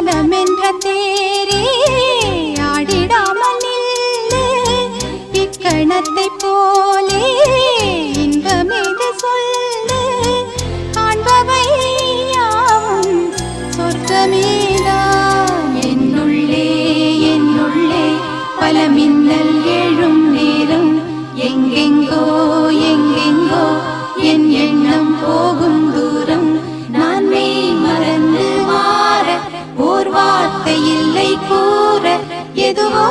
மனமென்ற தேரே ஆடிடாமல் நில்லு இக்கணத்தை போலே இன்பமேது சொல்லு காண்பவை யாவும் சொர்க்கமேதான் என்னுள்ளே என்னுள்ளே பல மின்னல் எழும் நேரம் எங்கெங்கோ எங்கெங்கோ என் எண்ணம் போகும் தூரம் நான் மெய் மறந்து மாற ஓர் வார்த்தை இல்லை கூற எதுவோ